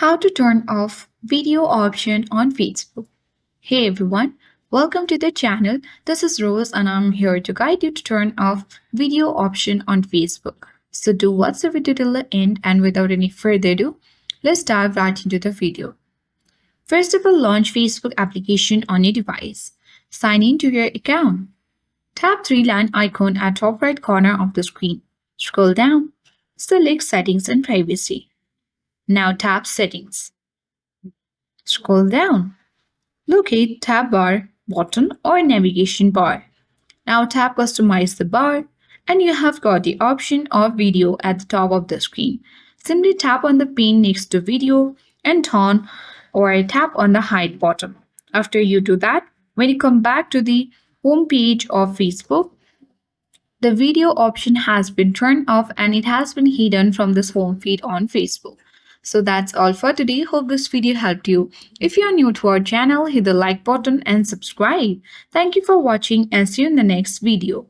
How to turn off video option on Facebook. Hey everyone, welcome to the channel. This is Rose and I'm here to guide you to turn off video option on Facebook. So do watch the video till the end and without any further ado, let's dive right into the video. First of all, launch Facebook application on your device. Sign in to your account. Tap three-line icon at top right corner of the screen. Scroll down. Select Settings and Privacy. Now tap Settings. Scroll down. Locate tab bar, button or navigation bar. Now tap Customize the bar and you have got the option of video at the top of the screen. Simply tap on the pin next to video and turn or tap on the hide button. After you do that, when you come back to the home page of Facebook, the video option has been turned off and it has been hidden from this home feed on Facebook. So that's all for today. Hope this video helped you. If you are new to our channel, hit the like button and subscribe. Thank you for watching and see you in the next video.